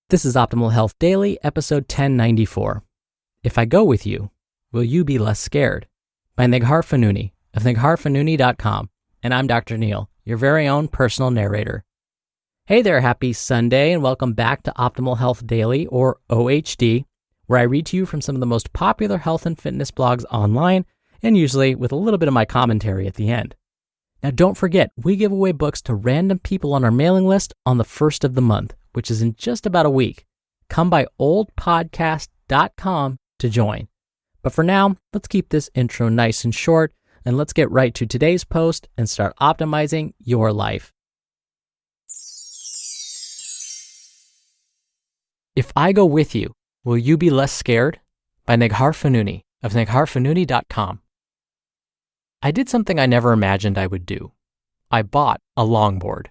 This is Optimal Health Daily, episode 1094. If I go with you, will you be less scared? By Neghar Fonooni of NegharFonooni.com. And I'm Dr. Neil, your very own personal narrator. Hey there, happy Sunday, and welcome back to Optimal Health Daily, or OHD, where I read to you from some of the most popular health and fitness blogs online, and usually with a little bit of my commentary at the end. Now, don't forget, we give away books to random people on our mailing list on the first of the month, which is in just about a week. Come by oldpodcast.com to join. But for now, let's keep this intro nice and short, and let's get right to today's post and start optimizing your life. If I go with you, will you be less scared? By Neghar Fonooni of NegharFonooni.com. I did something I never imagined I would do. I bought a longboard.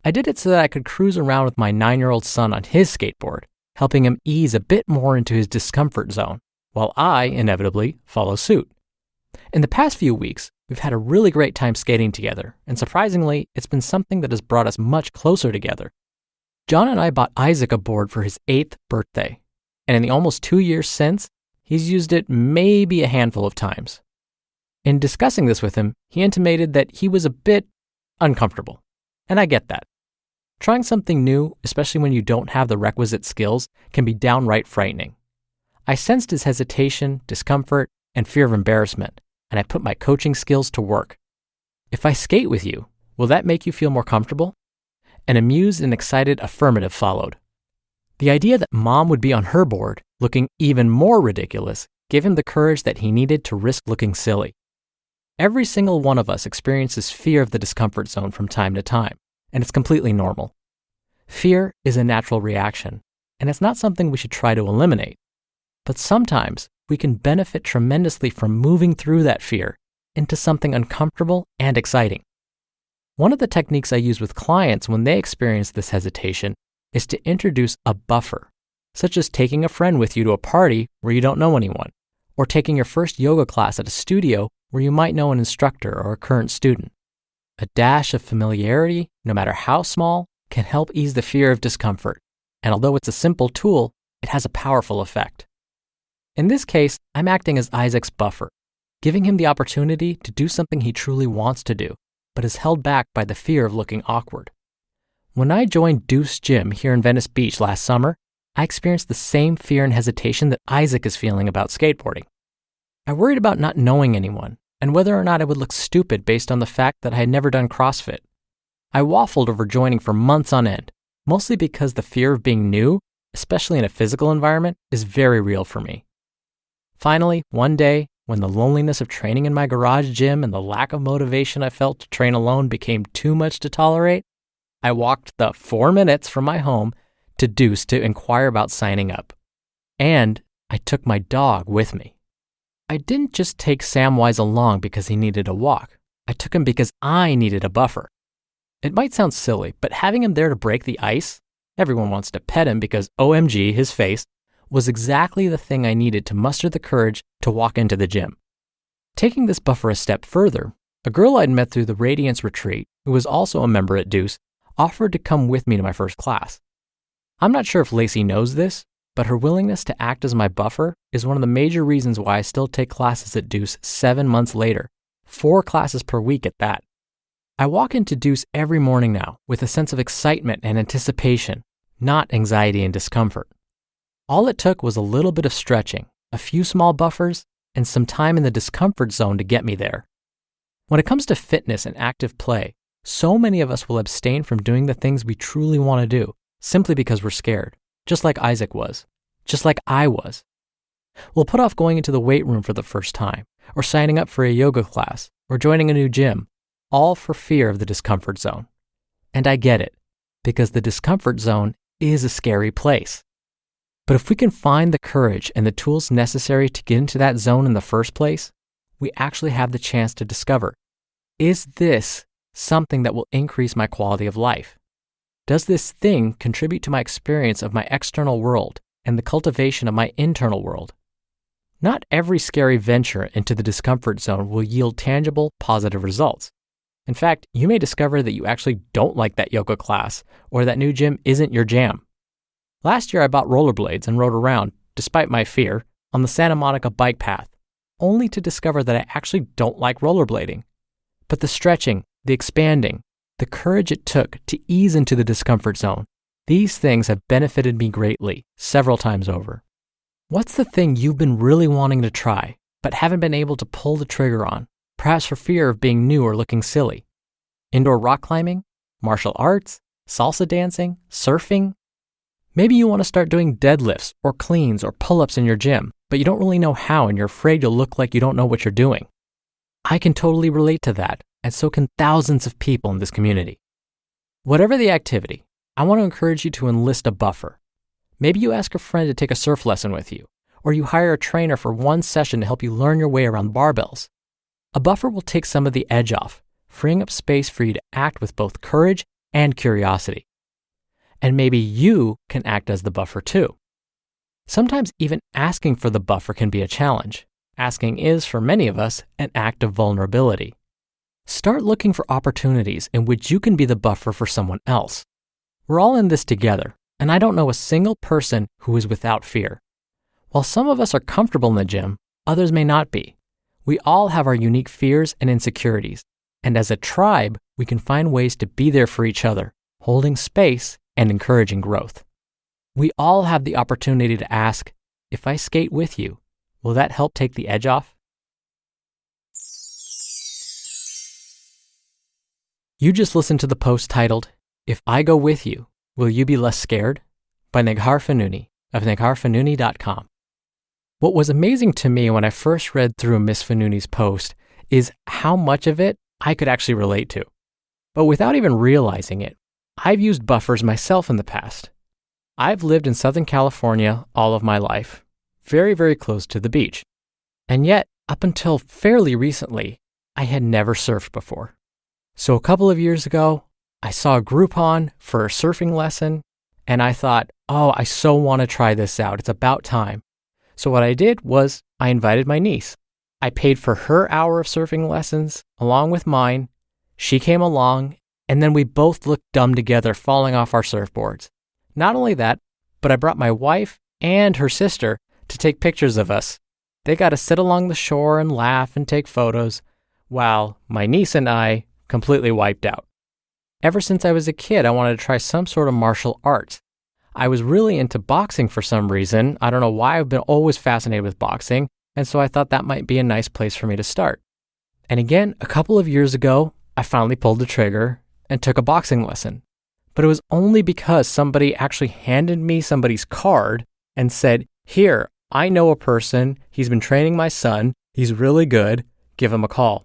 I did it so that I could cruise around with my 9-year-old son on his skateboard, helping him ease a bit more into his discomfort zone, while I, inevitably, follow suit. In the past few weeks, we've had a really great time skating together, and surprisingly, it's been something that has brought us much closer together. John and I bought Isaac a board for his 8th birthday, and in the almost 2 years since, he's used it maybe a handful of times. In discussing this with him, he intimated that he was a bit uncomfortable, and I get that. Trying something new, especially when you don't have the requisite skills, can be downright frightening. I sensed his hesitation, discomfort, and fear of embarrassment, and I put my coaching skills to work. If I skate with you, will that make you feel more comfortable? An amused and excited affirmative followed. The idea that Mom would be on her board, looking even more ridiculous, gave him the courage that he needed to risk looking silly. Every single one of us experiences fear of the discomfort zone from time to time, and it's completely normal. Fear is a natural reaction, and it's not something we should try to eliminate. But sometimes we can benefit tremendously from moving through that fear into something uncomfortable and exciting. One of the techniques I use with clients when they experience this hesitation is to introduce a buffer, such as taking a friend with you to a party where you don't know anyone, or taking your first yoga class at a studio where you might know an instructor or a current student. A dash of familiarity, no matter how small, can help ease the fear of discomfort, and although it's a simple tool, it has a powerful effect. In this case, I'm acting as Isaac's buffer, giving him the opportunity to do something he truly wants to do, but is held back by the fear of looking awkward. When I joined Deuce Gym here in Venice Beach last summer, I experienced the same fear and hesitation that Isaac is feeling about skateboarding. I worried about not knowing anyone, and whether or not I would look stupid based on the fact that I had never done CrossFit. I waffled over joining for months on end, mostly because the fear of being new, especially in a physical environment, is very real for me. Finally, one day, when the loneliness of training in my garage gym and the lack of motivation I felt to train alone became too much to tolerate, I walked the 4 minutes from my home to Deuce to inquire about signing up. And I took my dog with me. I didn't just take Samwise along because he needed a walk. I took him because I needed a buffer. It might sound silly, but having him there to break the ice, everyone wants to pet him because OMG, his face, was exactly the thing I needed to muster the courage to walk into the gym. Taking this buffer a step further, a girl I'd met through the Radiance Retreat, who was also a member at Deuce, offered to come with me to my first class. I'm not sure if Lacey knows this, but her willingness to act as my buffer is one of the major reasons why I still take classes at Deuce 7 months later, 4 classes per week at that. I walk into Deuce every morning now with a sense of excitement and anticipation, not anxiety and discomfort. All it took was a little bit of stretching, a few small buffers, and some time in the discomfort zone to get me there. When it comes to fitness and active play, so many of us will abstain from doing the things we truly want to do, simply because we're scared. Just like Isaac was, just like I was. We'll put off going into the weight room for the first time, or signing up for a yoga class, or joining a new gym, all for fear of the discomfort zone. And I get it, because the discomfort zone is a scary place. But if we can find the courage and the tools necessary to get into that zone in the first place, we actually have the chance to discover, is this something that will increase my quality of life? Does this thing contribute to my experience of my external world and the cultivation of my internal world? Not every scary venture into the discomfort zone will yield tangible, positive results. In fact, you may discover that you actually don't like that yoga class or that new gym isn't your jam. Last year I bought rollerblades and rode around, despite my fear, on the Santa Monica bike path, only to discover that I actually don't like rollerblading. But the stretching, the expanding, the courage it took to ease into the discomfort zone, these things have benefited me greatly, several times over. What's the thing you've been really wanting to try, but haven't been able to pull the trigger on, perhaps for fear of being new or looking silly? Indoor rock climbing? Martial arts? Salsa dancing? Surfing? Maybe you want to start doing deadlifts or cleans or pull-ups in your gym, but you don't really know how and you're afraid you'll look like you don't know what you're doing. I can totally relate to that, and so can thousands of people in this community. Whatever the activity, I want to encourage you to enlist a buffer. Maybe you ask a friend to take a surf lesson with you, or you hire a trainer for one session to help you learn your way around barbells. A buffer will take some of the edge off, freeing up space for you to act with both courage and curiosity. And maybe you can act as the buffer too. Sometimes even asking for the buffer can be a challenge. Asking is, for many of us, an act of vulnerability. Start looking for opportunities in which you can be the buffer for someone else. We're all in this together, and I don't know a single person who is without fear. While some of us are comfortable in the gym, others may not be. We all have our unique fears and insecurities, and as a tribe, we can find ways to be there for each other, holding space and encouraging growth. We all have the opportunity to ask, if I skate with you, will that help take the edge off? You just listened to the post titled, If I Go With You, Will You Be Less Scared? By Neghar Fonooni of negharfonooni.com. What was amazing to me when I first read through Miss Fonooni's post is how much of it I could actually relate to. But without even realizing it, I've used buffers myself in the past. I've lived in Southern California all of my life, very, very close to the beach. And yet, up until fairly recently, I had never surfed before. So a couple of years ago, I saw a Groupon for a surfing lesson, and I thought, oh, I so want to try this out. It's about time. So what I did was I invited my niece. I paid for her hour of surfing lessons along with mine. She came along, and then we both looked dumb together falling off our surfboards. Not only that, but I brought my wife and her sister to take pictures of us. They got to sit along the shore and laugh and take photos, while my niece and I completely wiped out. Ever since I was a kid, I wanted to try some sort of martial arts. I was really into boxing for some reason. I don't know why. I've been always fascinated with boxing, and so I thought that might be a nice place for me to start. And again, a couple of years ago, I finally pulled the trigger and took a boxing lesson. But it was only because somebody actually handed me somebody's card and said, here, I know a person, he's been training my son, he's really good, give him a call.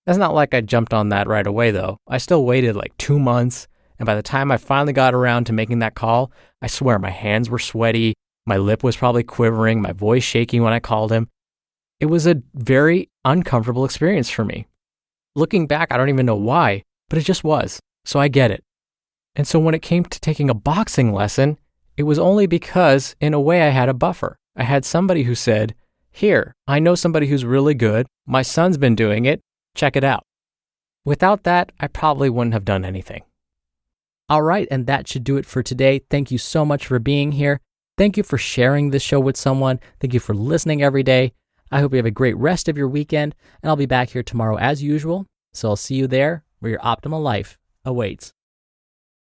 It's not like I jumped on that right away though. I still waited like 2 months, and by the time I finally got around to making that call, I swear my hands were sweaty, my lip was probably quivering, my voice shaking when I called him. It was a very uncomfortable experience for me. Looking back, I don't even know why, but it just was, so I get it. And so when it came to taking a boxing lesson, it was only because, in a way, I had a buffer. I had somebody who said, here, I know somebody who's really good, my son's been doing it, check it out. Without that, I probably wouldn't have done anything. All right, and that should do it for today. Thank you so much for being here. Thank you for sharing this show with someone. Thank you for listening every day. I hope you have a great rest of your weekend, and I'll be back here tomorrow as usual. So I'll see you there where your optimal life awaits.